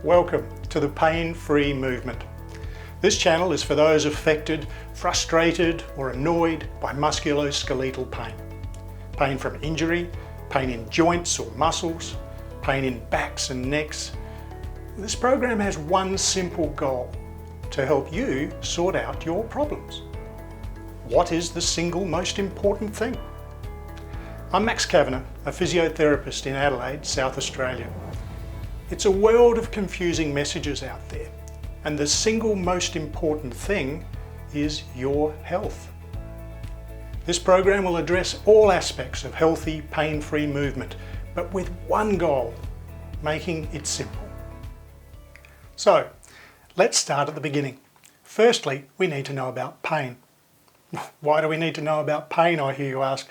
Welcome to the Pain-Free Movement. This channel is for those affected, frustrated or annoyed by musculoskeletal pain. Pain from injury, pain in joints or muscles, pain in backs and necks. This program has one simple goal: to help you sort out your problems. What is the single most important thing? I'm Max Kavanagh, a physiotherapist in Adelaide, South Australia. It's a world of confusing messages out there, and the single most important thing is your health. This program will address all aspects of healthy, pain-free movement, but with one goal: making it simple. So, let's start at the beginning. Firstly, we need to know about pain. Why do we need to know about pain, I hear you ask?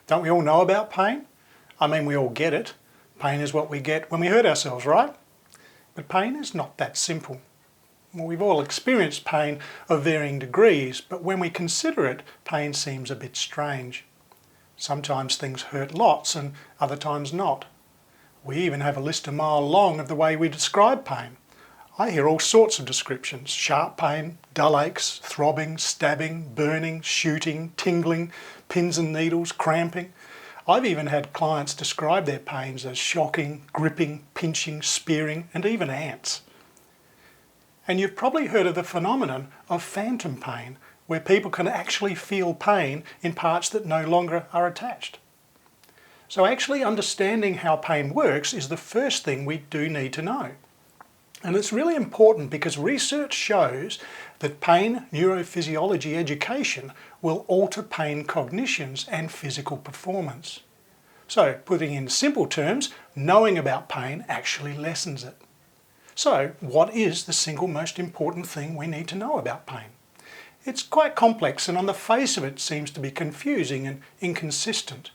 Don't we all know about pain? I mean, we all get it. Pain is what we get when we hurt ourselves, right? But pain is not that simple. Well, we've all experienced pain of varying degrees, but when we consider it, pain seems a bit strange. Sometimes things hurt lots and other times not. We even have a list a mile long of the way we describe pain. I hear all sorts of descriptions: sharp pain, dull aches, throbbing, stabbing, burning, shooting, tingling, pins and needles, cramping. I've even had clients describe their pains as shocking, gripping, pinching, spearing, and even ants. And you've probably heard of the phenomenon of phantom pain, where people can actually feel pain in parts that no longer are attached. So actually understanding how pain works is the first thing we do need to know. And it's really important because research shows that pain neurophysiology education will alter pain cognitions and physical performance. So, putting in simple terms, knowing about pain actually lessens it. So, what is the single most important thing we need to know about pain? It's quite complex, and on the face of it seems to be confusing and inconsistent.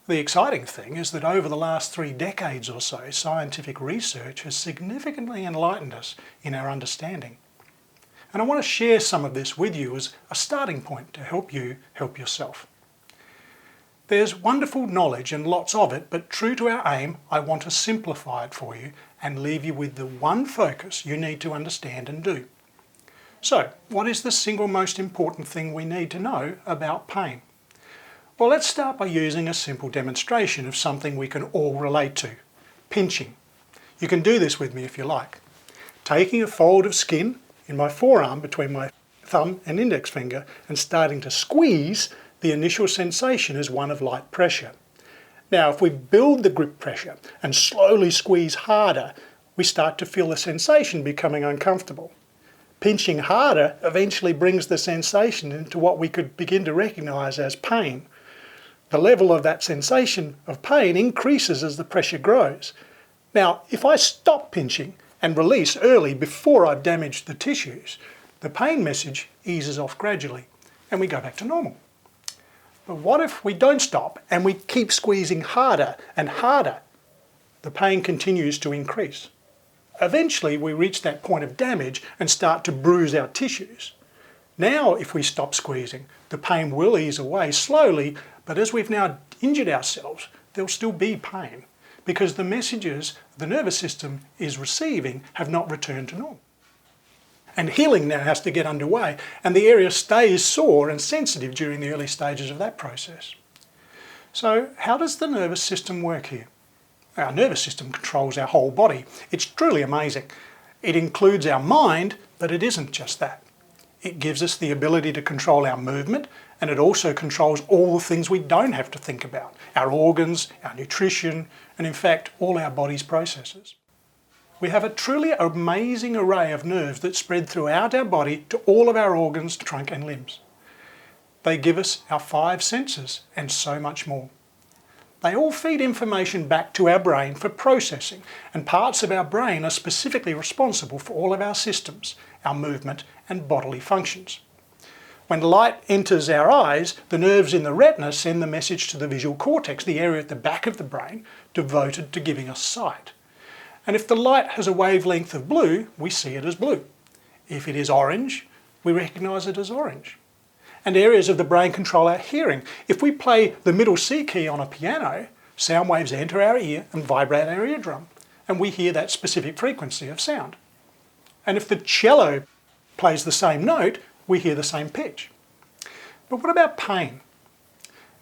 The exciting thing is that over the last 3 decades or so, scientific research has significantly enlightened us in our understanding. And I want to share some of this with you as a starting point to help you help yourself. There's wonderful knowledge and lots of it, but true to our aim, I want to simplify it for you and leave you with the one focus you need to understand and do. So, what is the single most important thing we need to know about pain? Well, let's start by using a simple demonstration of something we can all relate to: pinching. You can do this with me if you like. Taking a fold of skin in my forearm between my thumb and index finger and starting to squeeze, the initial sensation is one of light pressure. Now, if we build the grip pressure and slowly squeeze harder, we start to feel the sensation becoming uncomfortable. Pinching harder eventually brings the sensation into what we could begin to recognise as pain. The level of that sensation of pain increases as the pressure grows. Now, if I stop pinching and release early before I've damaged the tissues, the pain message eases off gradually and we go back to normal. But what if we don't stop and we keep squeezing harder and harder? The pain continues to increase. Eventually we reach that point of damage and start to bruise our tissues. Now, if we stop squeezing, the pain will ease away slowly, but as we've now injured ourselves, there'll still be pain because the messages the nervous system is receiving have not returned to normal. And healing now has to get underway, and the area stays sore and sensitive during the early stages of that process. So, how does the nervous system work here? Our nervous system controls our whole body. It's truly amazing. It includes our mind, but it isn't just that. It gives us the ability to control our movement, and it also controls all the things we don't have to think about: our organs, our nutrition, and in fact, all our body's processes. We have a truly amazing array of nerves that spread throughout our body to all of our organs, trunk and limbs. They give us our 5 senses and so much more. They all feed information back to our brain for processing, and parts of our brain are specifically responsible for all of our systems, our movement and bodily functions. When light enters our eyes, the nerves in the retina send the message to the visual cortex, the area at the back of the brain devoted to giving us sight. And if the light has a wavelength of blue, we see it as blue. If it is orange, we recognise it as orange. And areas of the brain control our hearing. If we play the middle C key on a piano, sound waves enter our ear and vibrate our eardrum. and we hear that specific frequency of sound. And if the cello plays the same note, we hear the same pitch. But what about pain?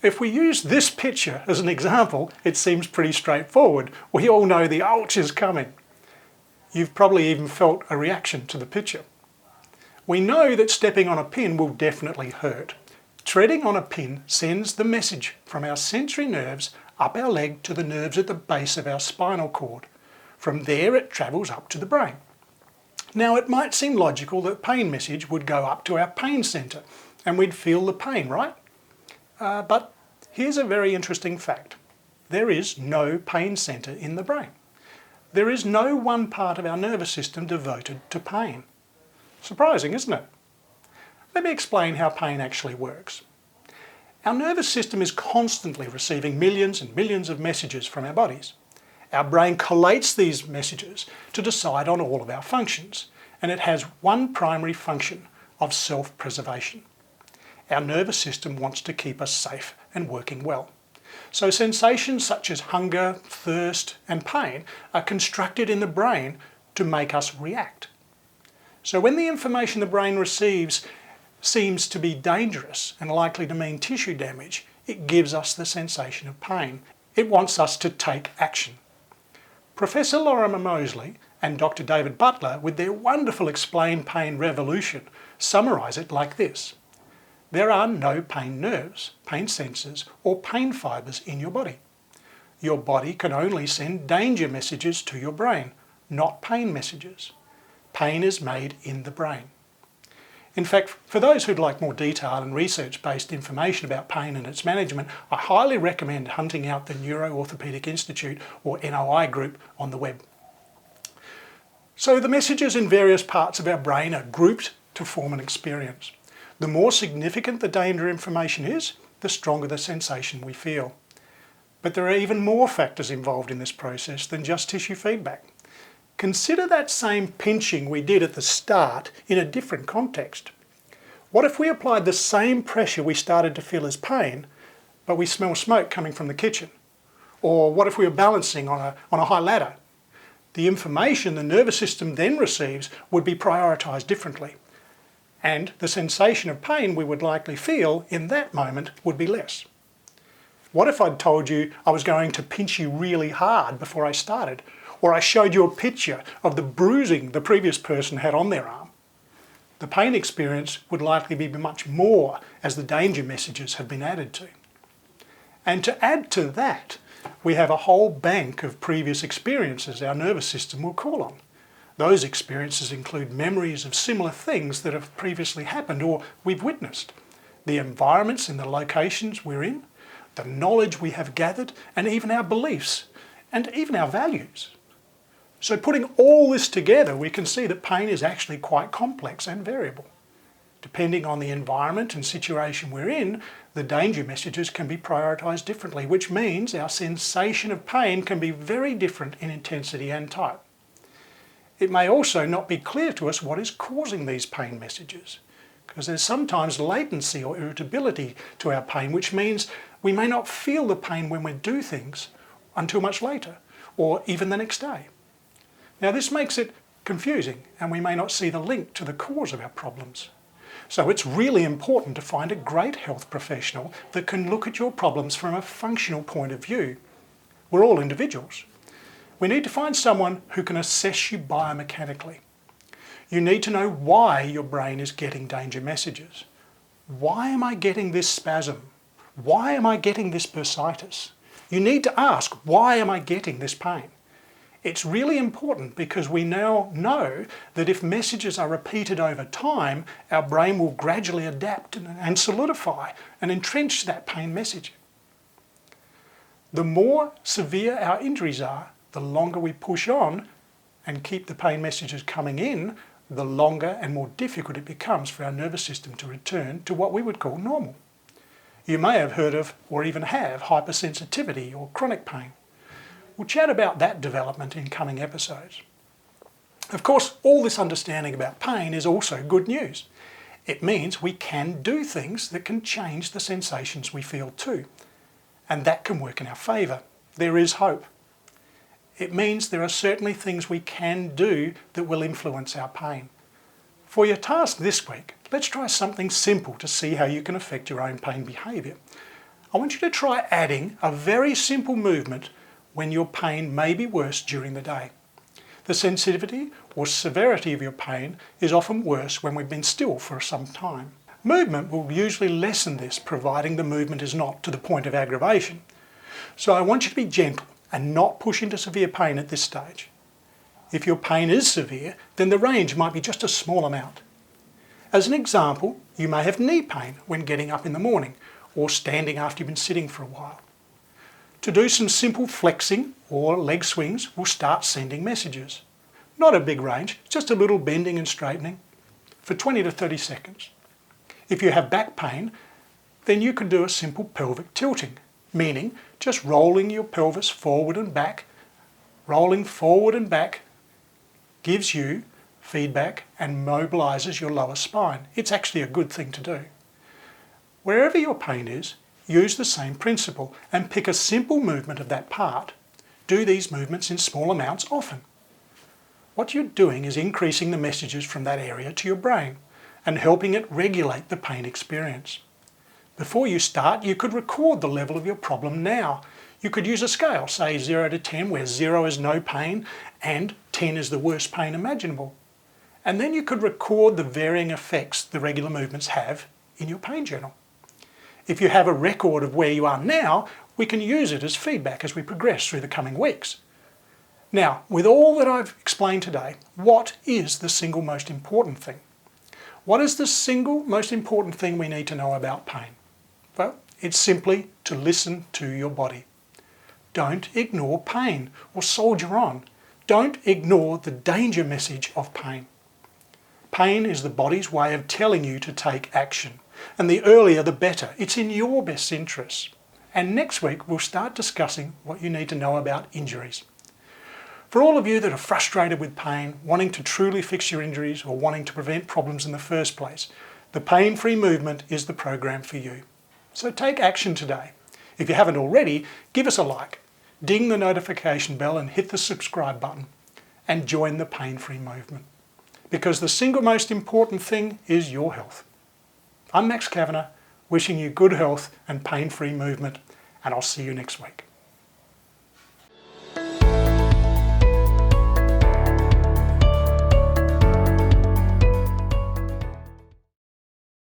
If we use this picture as an example, it seems pretty straightforward. We all know the ouch is coming. You've probably even felt a reaction to the picture. We know that stepping on a pin will definitely hurt. Treading on a pin sends the message from our sensory nerves up our leg to the nerves at the base of our spinal cord. From there it travels up to the brain. Now it might seem logical that pain message would go up to our pain centre and we'd feel the pain, right? But here's a very interesting fact. There is no pain centre in the brain. There is no one part of our nervous system devoted to pain. Surprising, isn't it? Let me explain how pain actually works. Our nervous system is constantly receiving millions and millions of messages from our bodies. Our brain collates these messages to decide on all of our functions, and it has one primary function of self-preservation. Our nervous system wants to keep us safe and working well. So sensations such as hunger, thirst, and pain are constructed in the brain to make us react. So when the information the brain receives seems to be dangerous and likely to mean tissue damage, it gives us the sensation of pain. It wants us to take action. Professor Lorimer Moseley and Dr. David Butler, with their wonderful Explain Pain Revolution, summarise it like this. There are no pain nerves, pain sensors, or pain fibres in your body. Your body can only send danger messages to your brain, not pain messages. Pain is made in the brain. In fact, for those who'd like more detail and research-based information about pain and its management, I highly recommend hunting out the Neuro-Orthopaedic Institute or NOI group on the web. So the messages in various parts of our brain are grouped to form an experience. The more significant the danger information is, the stronger the sensation we feel. But there are even more factors involved in this process than just tissue feedback. Consider that same pinching we did at the start in a different context. What if we applied the same pressure we started to feel as pain, but we smell smoke coming from the kitchen? Or what if we were balancing on a high ladder? The information the nervous system then receives would be prioritised differently, and the sensation of pain we would likely feel in that moment would be less. What if I'd told you I was going to pinch you really hard before I started? Or I showed you a picture of the bruising the previous person had on their arm? The pain experience would likely be much more as the danger messages have been added to. And to add to that, we have a whole bank of previous experiences our nervous system will call on. Those experiences include memories of similar things that have previously happened or we've witnessed, the environments and the locations we're in, the knowledge we have gathered, and even our beliefs, and even our values. So putting all this together, we can see that pain is actually quite complex and variable. Depending on the environment and situation we're in, the danger messages can be prioritised differently, which means our sensation of pain can be very different in intensity and type. It may also not be clear to us what is causing these pain messages, because there's sometimes latency or irritability to our pain, which means we may not feel the pain when we do things until much later, or even the next day. Now this makes it confusing, and we may not see the link to the cause of our problems. So it's really important to find a great health professional that can look at your problems from a functional point of view. We're all individuals. We need to find someone who can assess you biomechanically. You need to know why your brain is getting danger messages. Why am I getting this spasm? Why am I getting this bursitis? You need to ask, why am I getting this pain? It's really important because we now know that if messages are repeated over time, our brain will gradually adapt and solidify and entrench that pain message. The more severe our injuries are, the longer we push on and keep the pain messages coming in, the longer and more difficult it becomes for our nervous system to return to what we would call normal. You may have heard of or even have hypersensitivity or chronic pain. We'll chat about that development in coming episodes. Of course, all this understanding about pain is also good news. It means we can do things that can change the sensations we feel too, and that can work in our favour. There is hope. it means there are certainly things we can do that will influence our pain. For your task this week, let's try something simple to see how you can affect your own pain behaviour. I want you to try adding a very simple movement when your pain may be worse during the day. The sensitivity or severity of your pain is often worse when we've been still for some time. Movement will usually lessen this, providing the movement is not to the point of aggravation. So I want you to be gentle and not push into severe pain at this stage. If your pain is severe, then the range might be just a small amount. As an example, you may have knee pain when getting up in the morning or standing after you've been sitting for a while. To do some simple flexing or leg swings will start sending messages. Not a big range, just a little bending and straightening for 20 to 30 seconds. If you have back pain, then you could do a simple pelvic tilting, meaning just rolling your pelvis forward and back. Rolling forward and back gives you feedback and mobilises your lower spine. It's actually a good thing to do. Wherever your pain is, use the same principle and pick a simple movement of that part. Do these movements in small amounts often. What you're doing is increasing the messages from that area to your brain and helping it regulate the pain experience. Before you start, you could record the level of your problem now. You could use a scale, say 0 to 10, where 0 is no pain and 10 is the worst pain imaginable. And then you could record the varying effects the regular movements have in your pain journal. If you have a record of where you are now, we can use it as feedback as we progress through the coming weeks. Now, with all that I've explained today, what is the single most important thing? What is the single most important thing we need to know about pain? Well, it's simply to listen to your body. Don't ignore pain or soldier on. Don't ignore the danger message of pain. Pain is the body's way of telling you to take action. And the earlier the better. It's in your best interests. And next week we'll start discussing what you need to know about injuries. For all of you that are frustrated with pain, wanting to truly fix your injuries or wanting to prevent problems in the first place, the Pain-Free Movement is the program for you. So take action today. If you haven't already, give us a like, ding the notification bell and hit the subscribe button and join the Pain-Free Movement. Because the single most important thing is your health. I'm Max Kavanagh, wishing you good health and pain-free movement, and I'll see you next week.